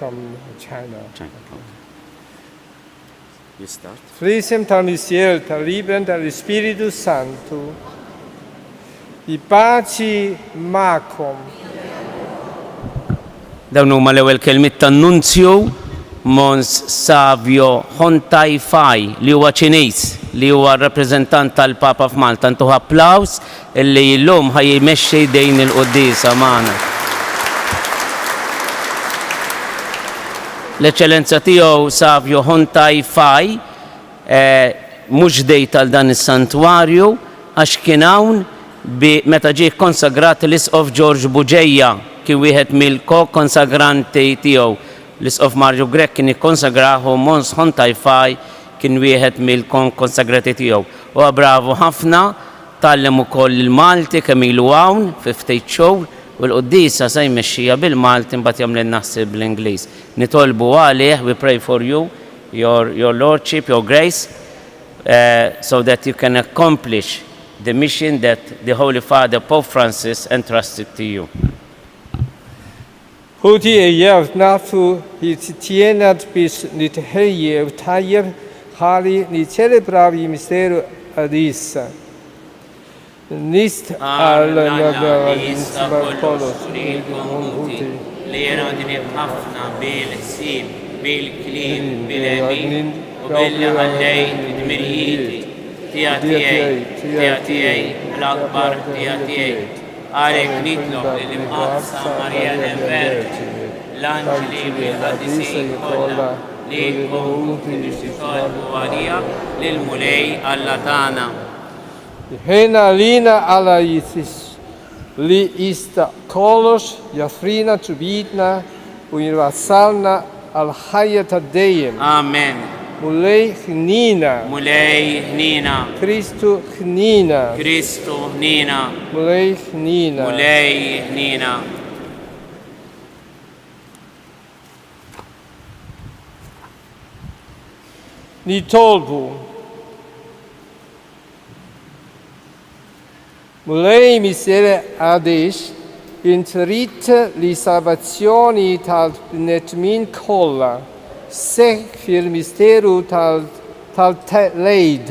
from China. Okay. You start. Frisim tal-Cielo, tal-Libro, tal-Spiritu Santo, di pace macom. Dawn huma l-ewwel kelmiet tan-Nunzju Mons Savio Hontai li huwa Ċiniż li huwa r-rappreżentant tal-Papa f'Malta. Ntuħ applaws illi llum ħajjimexxi dejn il-Quddiesa magħna. L-Eċċellenza tiegħu Savio Hontai mhux dej tal dan is-santwarju għax kien hawn meta ġie konsagrat l-Isqof George Buġejja kien wieħed mill-ko-konsagranti tiegħu. L-Isqof Marju Grek kien ikkonsagraħu Mons Hontai kien wieħed mill-konsagrati tiegħu. Huwa bravu ħafna, tallem ukoll il-Malti kemm ilu hawn fi ftit xhur u l-Quddiesa se jmexxija bil-Malti mbagħad jagħmel naħseb bl-Ingliż. Nitolbu għalih, we pray for you, your lordship, your grace, so that you can accomplish the mission that the Holy Father Pope Francis entrusted to you. Hoti ejev nafu tienat bis nit hejev tajer hali ni celebravi mistero adissa. Nist al-nagara nisba kolos uti. Lera din ħafna bil-sim, bil-klim, bil-emin, u bil-ħallejn, id-mirjieti, tijatijaj, l-akbar tijatijaj. Għalek nitlob l-imqabsa Marija l-Verġi, l-anġli bil-ħaddisin kollha li jkunu nixtiequ għalija lill-mulej Alla tagħna. Ħena lina ala jisis li ista kolos jafrina ċubitna u jirwasalna għal-ħajja tad-dejjem. Amen. Mulej ħnina. Mulej ħnina. Kristu ħnina. Kristu ħnina. Mulej ħnina. Mulej ħnina. Nitolbu. Mulej misere adesh intrit li salvazzjoni tal-netmin kolla. Sek fil-misteru tal-leid.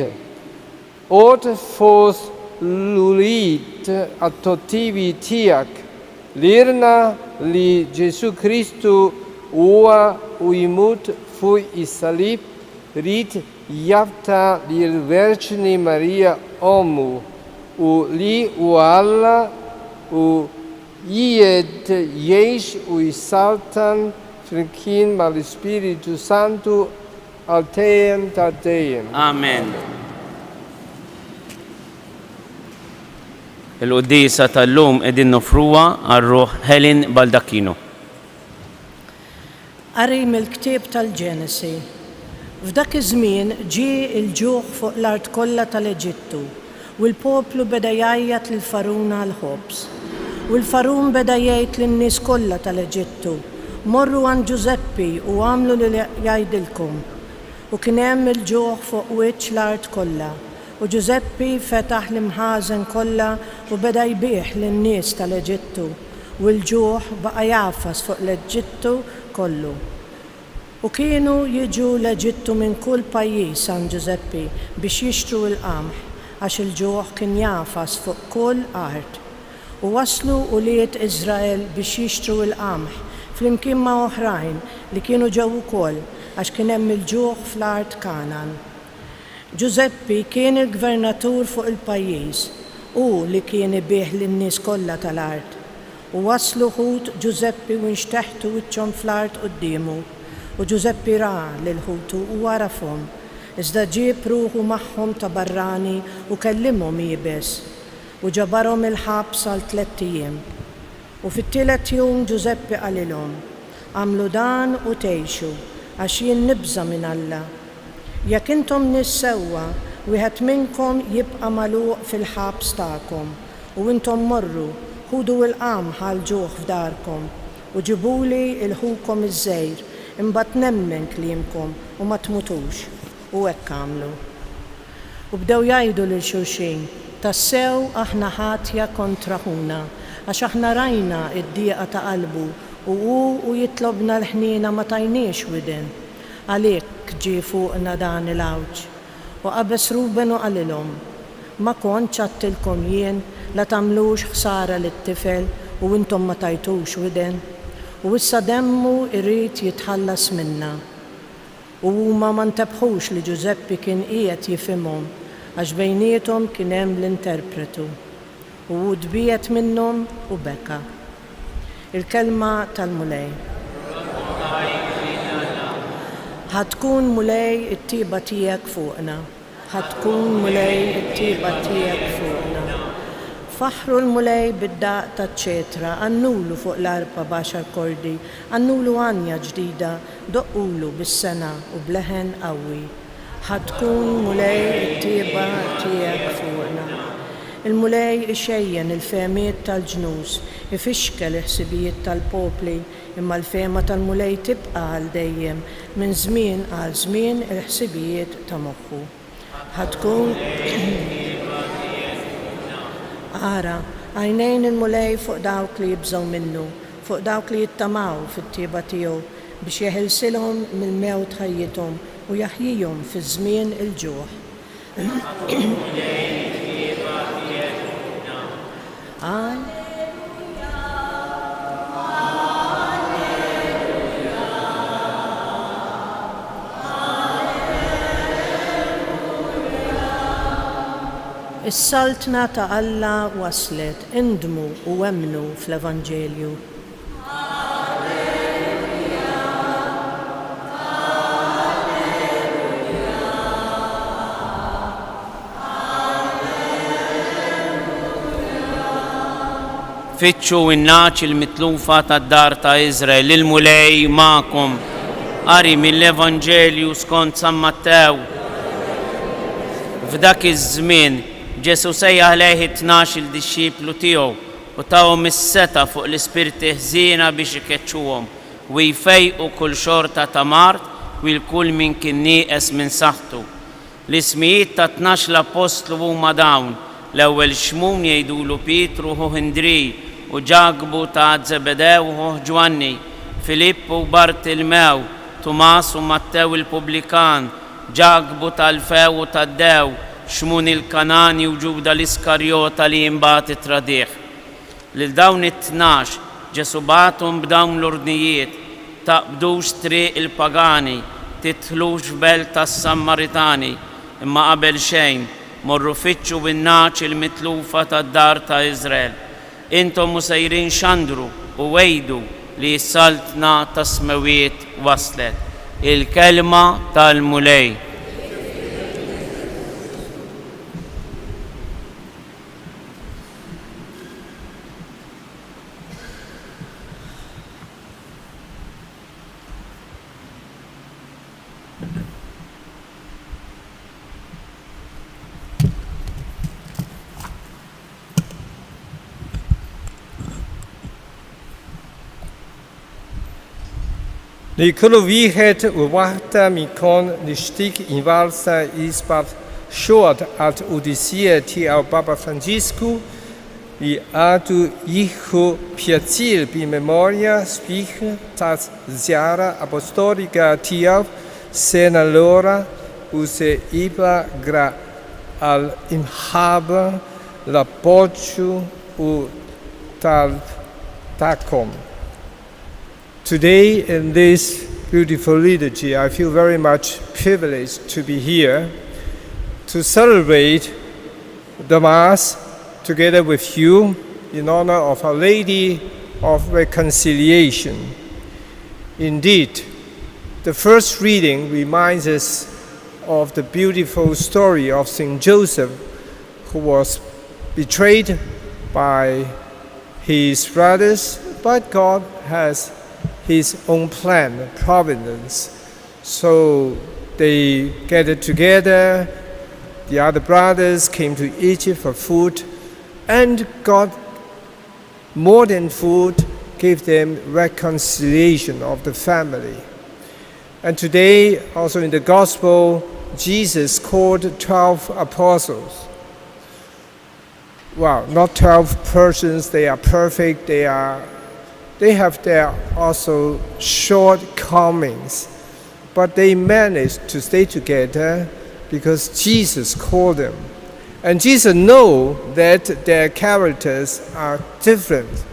Ot fos lulit attotivi tiak. Lirna li Gesù Kristu ua uimut fui isalib rit jafta l-Verġni Marija omu. U li u Alla u jied jiex u jisaltan flimkien mal-Spiritu Santu għal-tejem ta' tejem. Amen. Il-Quddiesa tal-lum qegħdin nofruha għar-Ruħ Helen Baldacchino. Qari mill-ktieb tal-Ġenesi. F'dak iż-żmien ġie l-ġuħ fuq l-art kollha tal-Eġittu u l-poplu beda jgħajjat lill-Faruna għall-ħobs. U l-Farun beda jgħid lin-nies kollha tal-Eġittu: morru għand Giuseppi u għamlu li jgħidilkom. U kien hemm il-ġuħ fuq wiċċ l-art kollha. U Giuseppi fetaħ l-imħażen kollha u beda jbieħ lin-nies tal-Eġittu. U l-ġuħ baqa' jafas fuq l-Eġittu kollu. U kienu jiġu l-Eġittu minn kull pajjiż għand Giuseppi biex jixtru l-qamħ għax il-ġuħ kien jafas fuq kull art. U waslu uliet Iżrael biex jixtru l-qamħ flimkien ma' oħrajn li kienu ġew ukoll għax kien hemm il-ġuħ fl-art Kanan. Giuseppi kien il-gvernatur fuq il-pajjiż u li kien ibih lin-nies kollha tal-art. U waslu ħut Giuseppi u nxteħtu wiċċhom fl-art qudiemu. U Giuseppi ra lil ħutu u warafhom, iżda ġieb ruħu magħhom ta' barrani u kellimhom jibes. U ġabarhom il-ħabs għal 3 ijiem. U fit-tielet jum Giuseppi qalilhom: għamlu dan u tgħixu għax jien nibża minn Alla. Jekk intom nies sewwa, wieħed minnkom jibqa' magħluq fil-ħabs tagħkom u intom morru ħudu l-qamħ għall-ġuħ f'darkom u ġibuli il-ħukom iż-żgħir imbagħad nemmen kliemkom u ma tmutux. U hekk għamlu. U bdew jgħidu lil xulxin: tassew aħna ħatja kontra ħuna għax aħna rajna id-dieqa ta' qalbu u jitlobna l-ħnina ma tajniex widen. Għalhekk ġie fuqna dan il-għawġ. U qabes Ruben u qalilhom, ma kontx għattilkom jien la tagħmlux ħsara lit-tifel u intom ma tajtux widen. U issa demmu irrid jitħallas minna. U huma ma ntebħux li Giuseppi kien qiegħed jifhimhom għax bejniethom kien hemm l-interpretu. U dbiet minnhom u beka. Il-kelma tal-mulej. Ħatkun mulej it-tiba tiegħek fuqna. Ħatkun mulej it-tiba tiegħek fuqna. Faħru l-mulej bid-daq taċ-ċetra, għannulu fuq l-arpa baxar kordi, għannulu għanja ġdida, doqqulu bis-sena u bleħen qawwi. Ħatkun mulej it-tiba tiegħek fuqna. Il-mulej ixejjen il-femiet tal-ġnus, ifixkel il-ħsibijiet tal-popli, imma l-fema tal-mulej tibqa għal dejjem minn żmien għal żmien il-ħsibijiet ta' moħħu. Ħatkun Ara, għajnejn il-mulej fuq dawk li jibżgħu minnu, fuq dawk li jittamaw fit-tieba tiegħu biex jeħilsilhom mill-mewt ħajjithom u jaħjihom fi żmien il-ġuħ. Is-saltna ta' Alla waslet, indmu u emnu fl-Evanġelju. Fitxu in-naċ il-mitlufa tad-dar ta' Iżrael, il-mulej ma'kom. Qari mill-Evanġelju skont San Mattew. F'dak iż-żmien Ġesu sejjaħ lejh 12 il-dixxiplu tiegħu u tawhom is-seta fuq l-ispirti ħżiena biex ikeċċuhom u jfejqu kull xorta ta' mart u l-kull min kien nieqes minn saħħtu. L-ismijiet ta' 12 l-apostlu huma dawn: l-ewwel xmum jgħidulu Pietru u Ħindrij u Ġagbu ta' Zebedew u Ġwanni, Filippu u Bartilmew, Tumas u Mattew il-Pubblikan, Ġagbu tal-Few u Taddew, Xmun il-Kanani u Ġuda l-Iskarjota li jimbagħad itradih. Lil dawn it-12 Ġesu bagħthom b'dawn l-ordnijiet: taqbdux triq il-pagani, titħlux f'belt tas-Sammaritani, imma qabel xejn morru fitxu bin-naċ il-mitlufa tad-dar ta' Iżrael. Intom musejrin xandru u wejdu li s-saltna tas-smewiet waslet. Il-kelma tal-mulej. Li kullu wieħed u waħda minnkom nixtieq invalsa isbat xogħol għal Quddiesa tiegħu Papa Franġisku li għadu jieħu pjaċir bil-memorja sbieħ taż-żjara apostolika tiegħu sena l-ora u se Erbgħa għall-imħabba l-appoġġju u tal-tagħkom. Today, in this beautiful liturgy, I feel very much privileged to be here to celebrate the Mass together with you in honor of Our Lady of Reconciliation. Indeed, the first reading reminds us of the beautiful story of Saint Joseph, who was betrayed by his brothers, but God has His own plan, providence. So they gathered together, the other brothers came to Egypt for food, and God, more than food, gave them reconciliation of the family. And today, also in the Gospel, Jesus called 12 apostles. Well, not 12 persons, they are perfect, they are they have their also shortcomings, but they managed to stay together because Jesus called them. And Jesus knows that their characters are different.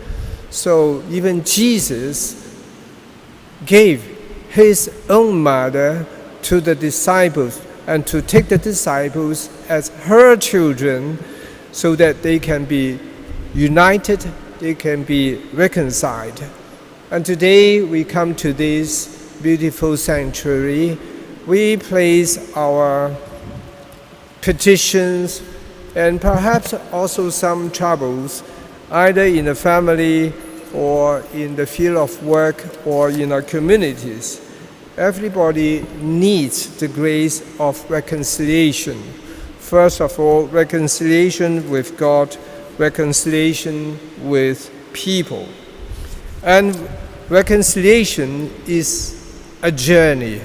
So even Jesus gave his own mother to the disciples and to take the disciples as her children so that they can be united, they can be reconciled. And today we come to this beautiful sanctuary. We place our petitions and perhaps also some troubles, either in the family or in the field of work or in our communities. Everybody needs the grace of reconciliation. First of all, reconciliation with God, reconciliation with people. And reconciliation is a journey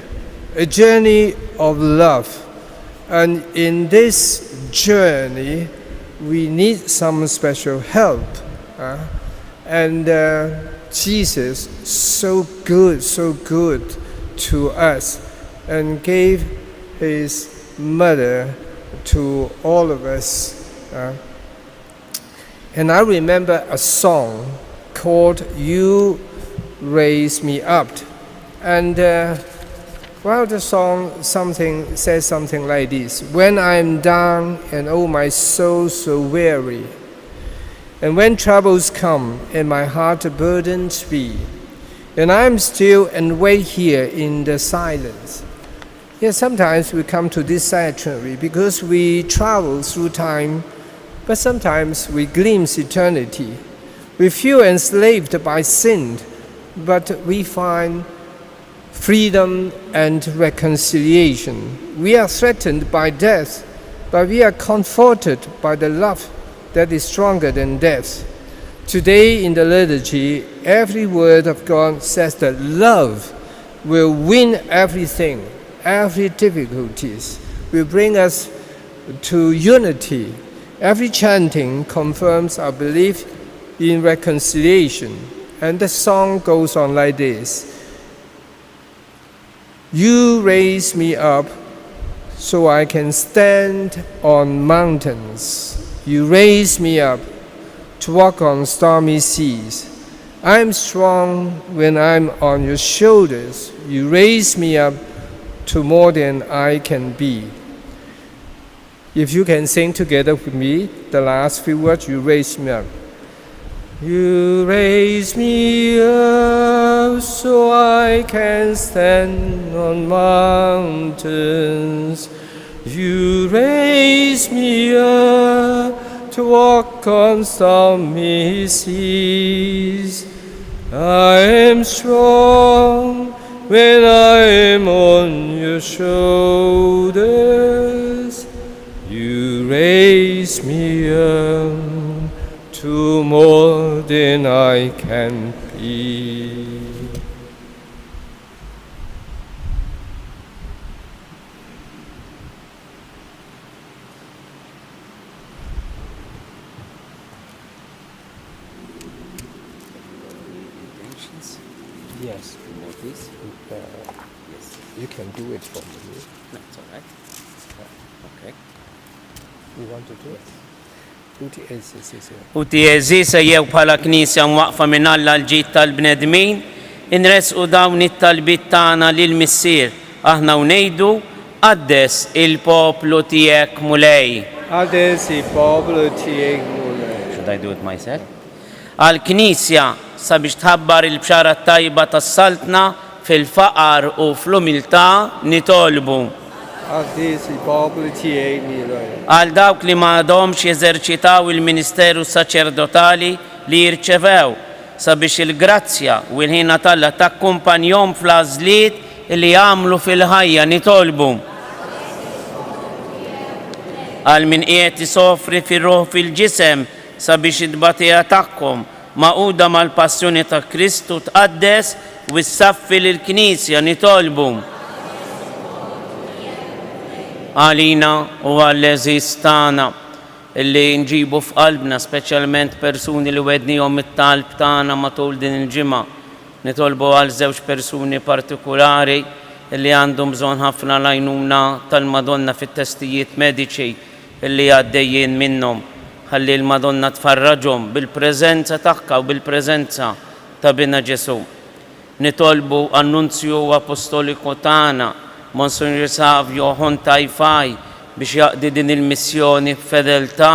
of love. And in this journey, we need some special help. And Jesus, so good to us, and gave his mother to all of us. And I remember a song called "You Raise Me Up." And the song says something like this: when I'm down and oh my soul so weary, and when troubles come and my heart burdens be, and I'm still and wait here in the silence. Yes, sometimes we come to this sanctuary because we travel through time, but sometimes we glimpse eternity. We feel enslaved by sin, but we find freedom and reconciliation. We are threatened by death, but we are comforted by the love that is stronger than death. Today in the liturgy, every word of God says that love will win everything, every difficulties, will bring us to unity. Every chanting confirms our belief in reconciliation. And the song goes on like this: you raise me up so I can stand on mountains. You raise me up to walk on stormy seas. I'm strong when I'm on your shoulders. You raise me up to more than I can be. If you can sing together with me, the last few words, you raise me up. You raise me up so I can stand on mountains. You raise me up to walk on stormy seas. I am strong when I am on your shoulders. You raise me up to more than I can be. Yes, yes, you can do it for me. That's all right. Okay. You want to do it? Quddiesa jew bħala Knisja mwaqfa minn Alla l-ġid tal-bnedmin, inresqu dawn it-talbiet tagħna lil Missier aħna u ngħidu qaddes il-poplu tiegħek mulej. Qaddes il-poplu tiegħek mulej. Should I do it myself? Għall-Knisja sabiex tħabbar il-bxara tajba tas-saltna fil-faqar u fl-umiltà nitolbu. Għal dawk li m'għadhomx jeżerċitaw il-Ministeru Saċerdotali li jirċevew sabiex il-grazzja u l-ħina Alla takkumpanjahom fl-għażliet li jagħmlu fil-ħajja nitolbu. Għal min qiegħed isofri fir-ruħ fil-ġisem sabiex id-batija tagħhom maquda mal-passjoni ta' Kristu tqaddes u ssaffi lill-Knisja nitolbu. Għalina u għall-eżiz tagħna illi nġibu f'qalbna, speċjalment persuni li wednihom it-talb tagħna matul din il-ġimgħa. Nitolbu għal żewġ persuni partikulari illi għandhom bżonn ħafna l-għajnuna tal-Madonna fit-testijiet mediċi illi għaddejjin minnhom. Ħalli l-Madonna tfarraġhom bil-preżenza tagħha u bil-preżenza ta' Bina Ġesu. Nitolbu annunzju apostoliku tagħna Monsignor Savio Hontajfaj biex jaqdi din il-missjoni b'fedeltà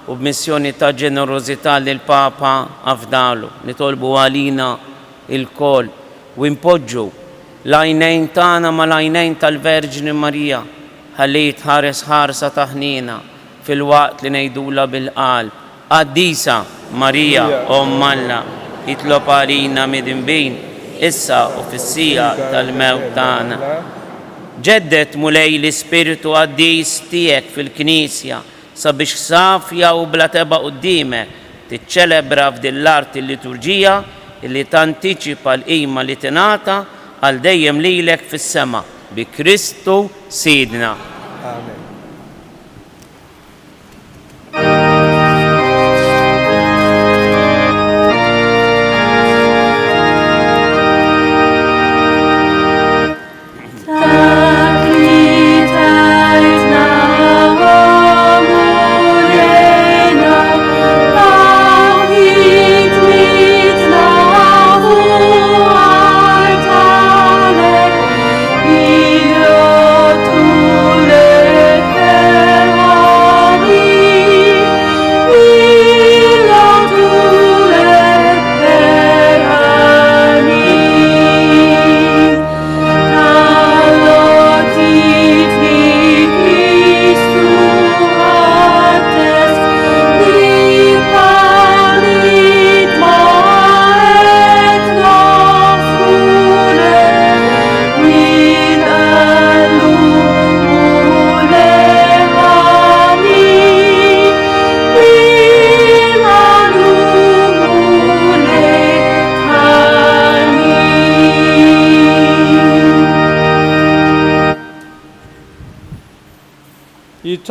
u b'missjoni ta' ġenerożità lil Papa afdalu. Nitolbu għalina il-kol u impoġġu l-għajnejn tagħna ma l-għajnejn tal-Verġni Marija ħalli jitħares ħarsa taħnina fil-waqt li ngħidula bil-qalb. Quddiesa Marija Omm Alla, itlob għalina midinbin issa u fis-sija tal-mewt tagħna. Ġeddet mulej l-Ispiritu Quddies tiegħek fil-Knisja sabiex safja u bla teba' quddiemek tiċċelebra f'din l-art il-liturġija illi tantiċipa l-qima li tingħata għal dejjem lilek fis-sema bi Kristu Sidna. Amen.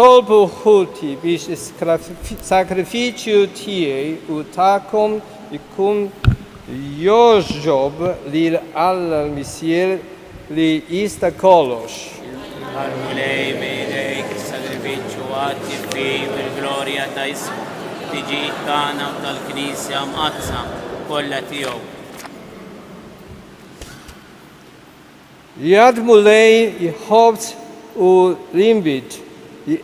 Tolbu ħuti biex sacrificiu tiegħi u tagħkom ikun joġob lil Alla l-Missier li jista' kollox. Għal-mulej bejlejk is-sagrifiċċju għatti fih bil-glorja ta' ismu tiġid tagħna u tal-Knisja mqazza kollha tiegħu. Jad mulej jħobt u limbit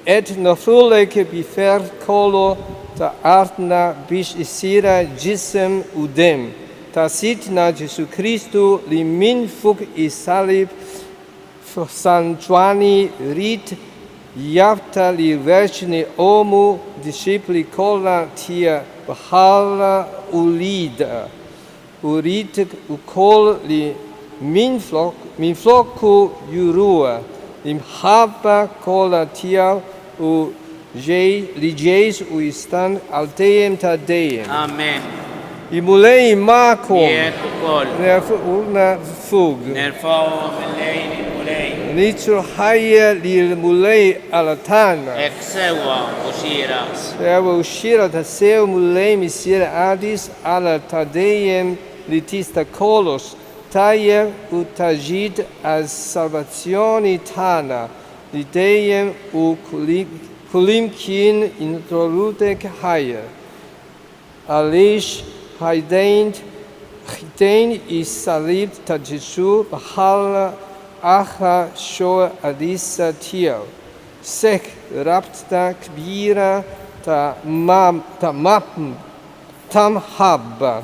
et nafulek bifer kollo ta' artna biex isira ġisem u dem ta' sitna Ġesu Kristu li min fuq is-salib San Ġwani rit jafta li verġni omu disċipli kollha tija bħala ulida u rit ukoll li min flokku jurua imħabba kollha tiegħu u li ġejs u jistan għal dejjem ta' dejjem. Amen. Imulej ma'kom. Jekk ukoll. Nerfug. Nerfgħu mill-lejl il-mulej. Nitru ħajja lil mulej għal tagħna. Hekk sewwa u xira. Sewa u xira ta' sew mulej Missier Quddies għal ta' dejjem li tista' kollox tajjeb u taġid għal salvazzjoni tagħna li dejjem u kullimkien introdutek ħajja. Għaliex ħdejn is-salib ta' Ġesu bħala aħħar xogħol Quddiesa tiegħu. Sekk rabta kbira ta' mħabba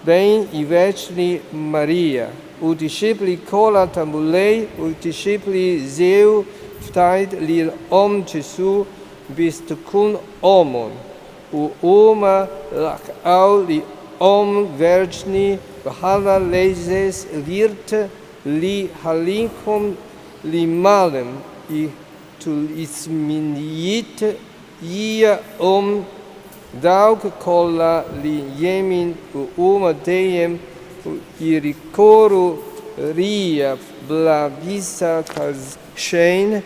bejn il-Verġni Marija u disċipli kollha ta' mulej u disċipli żew ftajt li l-Om Ġesu biex tkun omon u huma laqgħu li Om Verġni bħala lejżes wirt li ħallinkom li malem tul-isminijiet hija dawk kollha li jemin u huma dejjem jirrikorru rija bla visa ta' xejn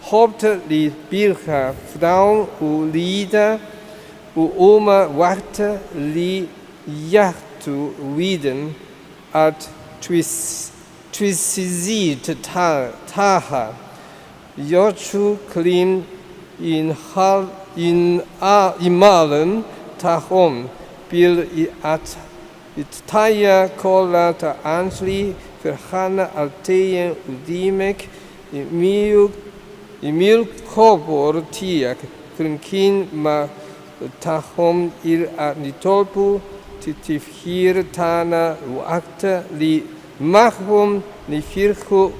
hoopt li Birga vrouw u lieden, u oma wacht li jachtu widen, at twisizit taha, jochu klim in imalen tahom, bil at taya kola ta ansli, verhana alteien udimek, Emil kobor tiak, frinkin ma tahom il nitolpu, titifhir tana uakta li mahum li firchu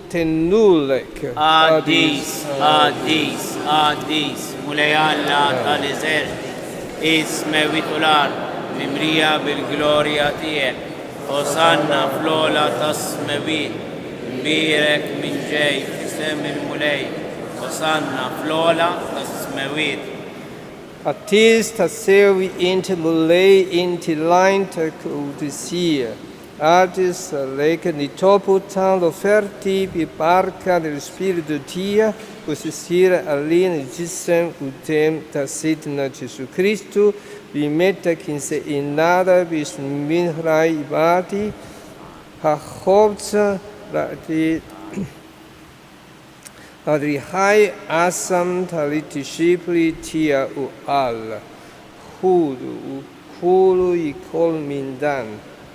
tenulek. Adis, Adis, Adis, mulejalla tal-Eżer, isme witular, mimrija bil-glorja tijek, Osanna flola tasmewit, mbirek min ġej, fisem il-mulej, Osanna flola tasmewit. Atis tasewi inti mulej inti lain ta Quddiesa. Adis leke nitopu tan l'offerti bi barca del Spirito tia, usisira alin gisem utem tasidna Gesù Cristo, vi metta kinse inada bis minhrai ibati, ha hobza Adrihai asam taliti shipli tia u al, hulu ikol mindan,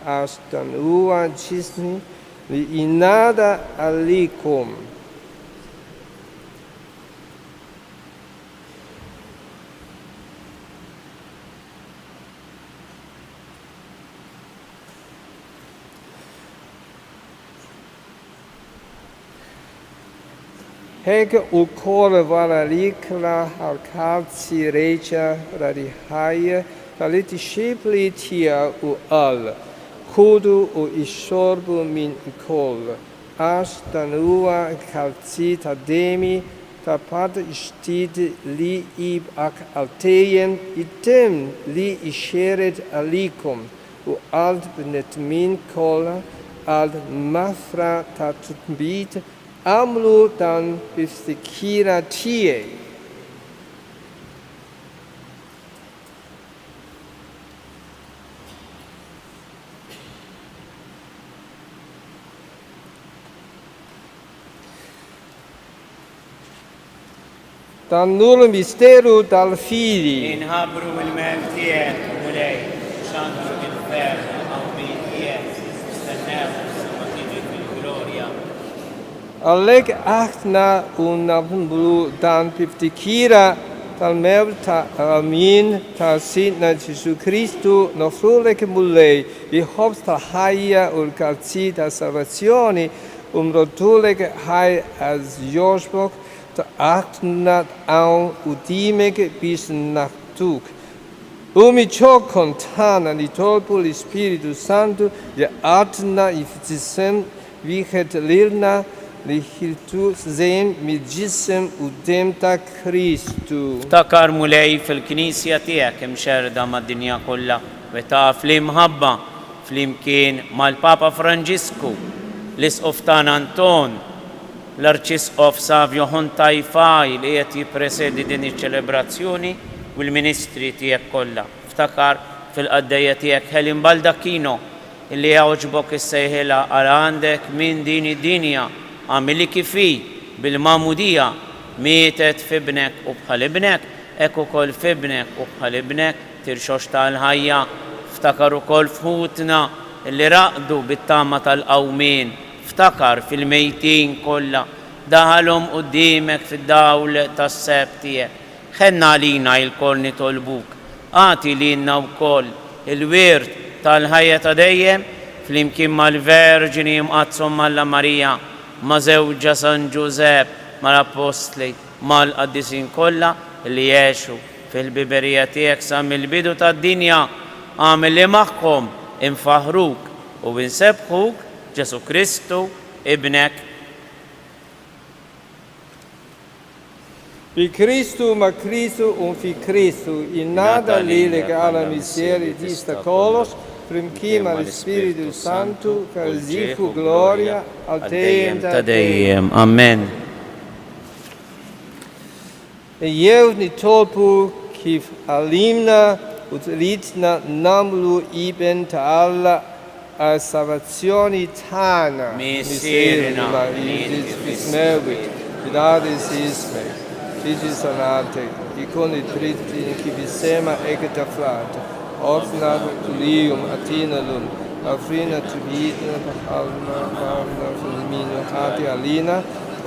astan ua cisni, li inada alikum. Hege ukore valalikla halkazi recha radihaya, taliti shipli tia u al, kudu u ishorbu min ikol, ashtanua kalcita demi, tapat ishtid li ib ak alteyen, item li isheret alikum, u alt benet min kola, al mafra tatbit, amlu dan biftikira tie. Dan nul misteru dal fili. Inħabru il-mem tiegħek mulej, xandru il-fer, għawbi tiegħek, stennew, ma tiġi fil-glorja. Alleg achtna unablu dan piftikira tal-mew ta' amin ta' sidna Gesù Cristo nofrulek mulej, vi hobs tal-ħajja u l-kalzi ta' salvazzjoni, rotulek ħaj az joġbok ta' achtna għaw u dimek bis nachtuk. Umi ciò contana li tolpu l'Spiritu Santo, li atna iftisem vichet lirna, li hiltu zem mid-ġisem u dem ta' Kristu. Ftakar mulej fil-knisja tiegħek imxerda mad-dinja kollha, meta fl-imħabba fl-imkien mal-Papa Franġisku, l-Isqof tagħna Anton, l-Arċisqof Savio Hontajfaj li qed jippresedi din iċ-ċelebrazzjoni u l-ministri tiegħek kollha. Ftakar fil-qaddejja tiegħek Helen Baldacchino illi jgħoġbok issejħilha għal għandek minn din id-dinja għamili kifi bil-mamudija mietet fibnek u bħal ibnek, ek ukoll fibnek u bħal ibnek tirxox tal-ħajja. Ftakar ukoll fħutna li raqdu bit-tama tal-qawmin, ftakar fil-mejtin kollha, daħalhom quddiemek fid-dawl tas-seb tiegħek. Ħenna għalina l-koll nitolbuk, għati lilna wkoll il-wirt tal-ħajja ta' dejjem flimkien mal-Verġini mqazzhom Malla Marija, ma' żewġa San Ġusepp, mal-Apostli, mal-qaddisin kollha li jgħixu fil-biberija tiegħek sa mill-bidu tad-dinja, għamel li magħhom infaħruk u insebħuk Ġesu Kristu ibnek. Bi Cristo, ma Cristo fi Cristo, in nada li legala miseri di sta colos, primchima al Spirito Santo, calzifu gloria, al teiem ta' Amen. jew nitolbu kif għalimna u tridna namlu iben ta'Alla għal salvazzjoni tagħna. Misirna Fismewit, bidadis isme, tiġi sanate, ikon it-trittin kif is-Sema ekta flat, ofna tulijum atinalum, afrina tibidna bħalna fil-minu ħati għalina,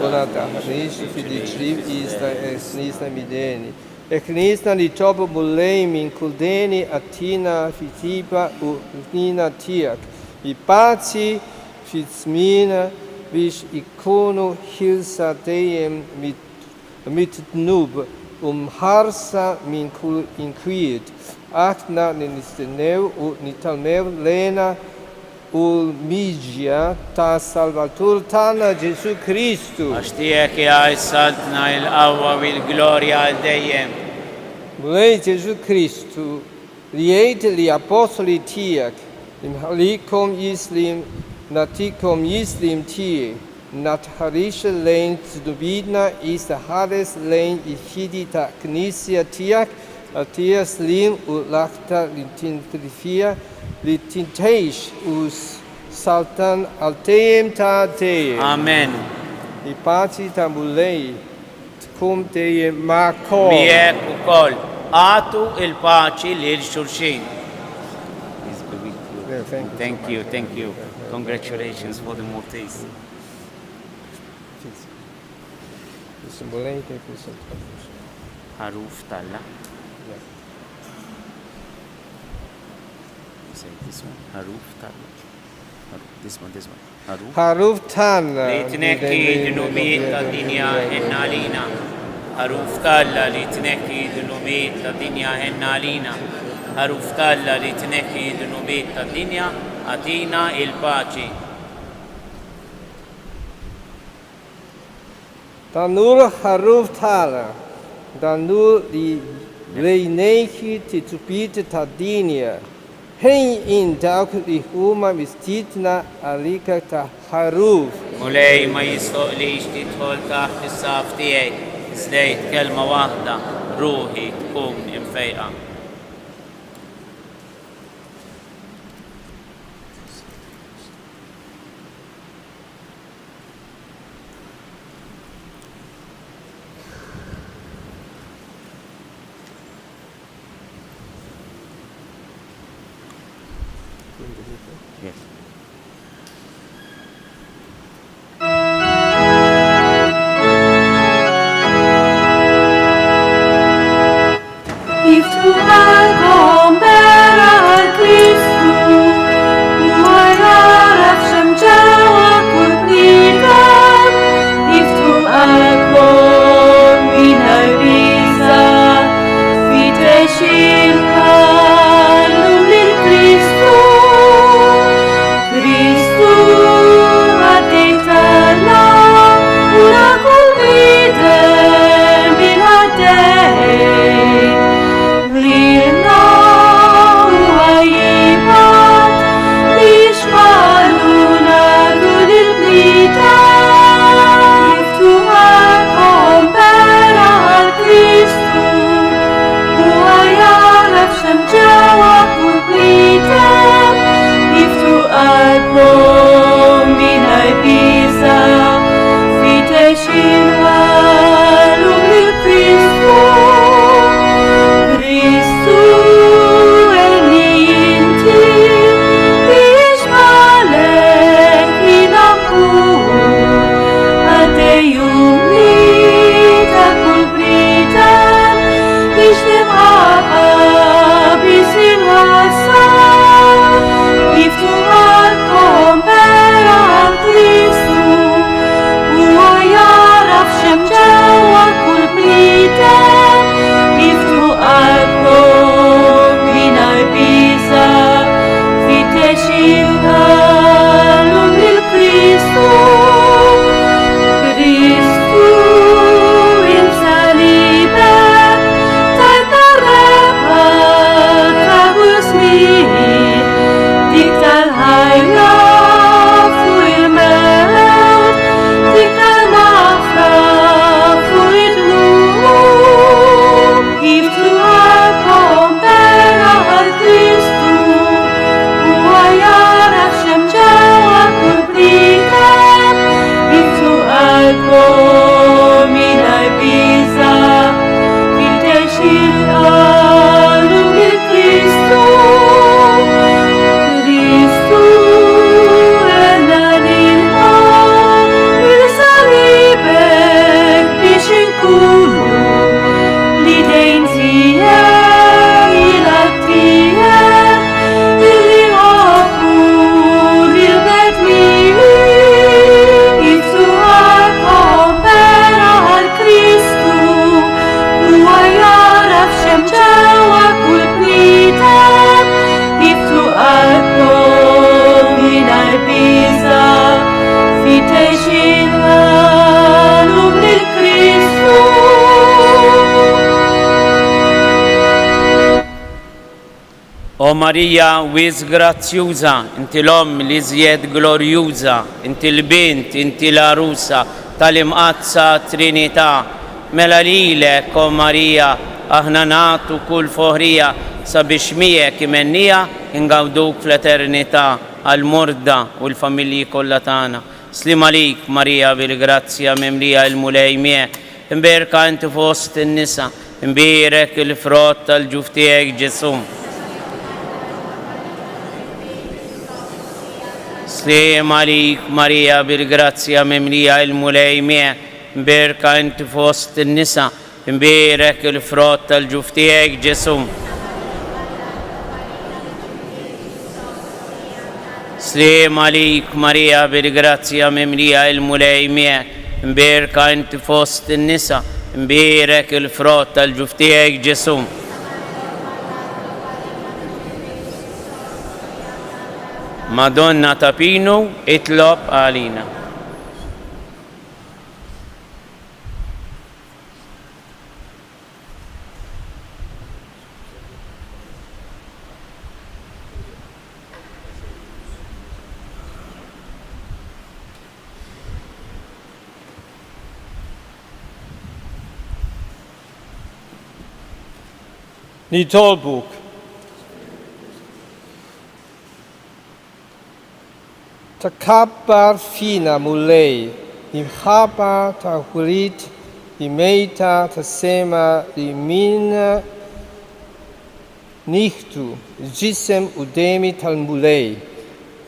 ona taħnix fil-iċrib ista esnisna mideni. Eknisna li tobu mullej min kuldeni atina fitiba u nina tijak. I pazi fitsmina vish ikonu hilsa dejem mit nub harsa min kul inquiet. Akna nistenev u nitalmev lena miġja ta' Salvatur tana Ġesu Kristu. Għaxtijek jgħajsadna il-qawwa u il-glorja għal-dejjem. Mulej Ġesu Kristu li jgħid li apostoli tijak imħalikom jislim natikom jislim tije natħarix lejn zdubidna istaħares lejn il-ħidi ta' knisja tijak għatija slim u lakta l-tintrifija li tintejx u saltan għal-tejem ta' tejem. Amen. I paċi ta' mulej tkum tejem ma'kom. Miek u koll. Għatu il-paċi li l-xurxin. Thank you. Congratulations for the Maltese. Haruf talla. Say this one. Haruf talla. This one. Haruf talla. Li tnekki d-nubiet ta' dinja henna lina. Haruf talla li tnekki d-nubiet ta' dinja henna lina. Haruf talla li tnekki d-nubiet ta' dinja atina il-paċi. Danur haruf talla. Danur li lejnejki titupit ta' dinja. Hen in dawk li huma mistitna għalika ta' haruf. Mulej ma jistoqlix titħol taħt is-saf tiegħek. Zdejt kelma waħda, ruħi tkun imfejqa. Yes. If to O Marija wis grazzjuża, inti l-Omm li żjed glorjuża, inti l-bint, inti l-arusa tal-imqazza Trinità. Mela lilek, o Marija, aħna nagħtu kull foħrija sabiex miegħek imennija ingawduk fl-eternità għal-murda u l-familji kollha tagħna. Slim għalik, Marija bil-grazzja mimlija il-mulej miegħek, imberka inti fost in-nisa, imbierek il-frott tal-ġuf tiegħek Ġesu. Slim għalik, Marija bil-grazzja mimlija il-mulej miegħek, imberka inti fost in-nisa, imbierek il-frott tal-ġuf tiegħek Ġesu. Slim għalik, Marija bil-grazzja mimlija il-mulej miegħek, imberka inti fost in-nisa, imbierek il-frott tal-ġuf tiegħek Ġesu. Madonna ta' Pinu, itlob għalina. Nitolbuk. Takabbar fina mulej, imħabba ta' hulit, imejta ta' sema imina niħtu ġisem u demi tal-mulej,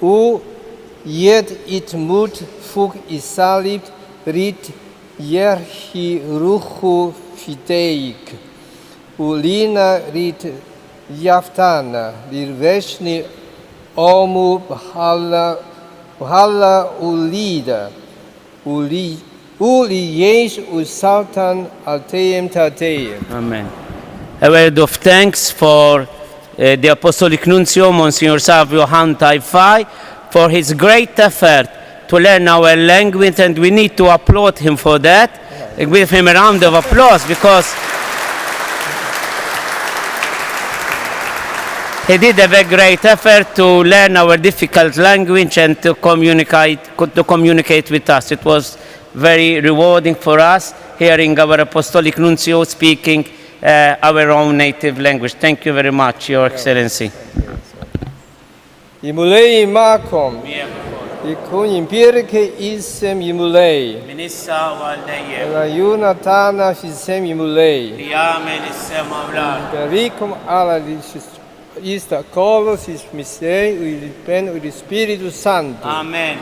u jed itmut fuq isalib rit jerħi ruħu fidejk, u lina rit jaftana lirvexni omu bħalla u lida u li jiex u saltan għal-tejem ta' tejem. Amen. A word of thanks for the Apostolic Nuncio, Monsignor Savio Hantai-Fai, for his great effort to learn our language, and we need to applaud him for that. Give him a round of applause because he did a very great effort to learn our difficult language and to communicate with us. It was very rewarding for us hearing our Apostolic Nuncio speaking our own native language. Thank you very much, Your Excellency. Imulei makom, ikun impirke isem imulei, Minissa wal-dejjem, la Junatana fisem imulei, Riyamel is-sem awlad. Berikum ala ista kolos is misei u il pen u il Spiritu Santo. Amen.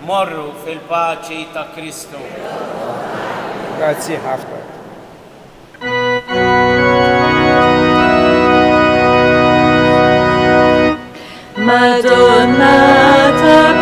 Morru fil-paċi ta' Kristu. Grazie ħafna. Madonna ta'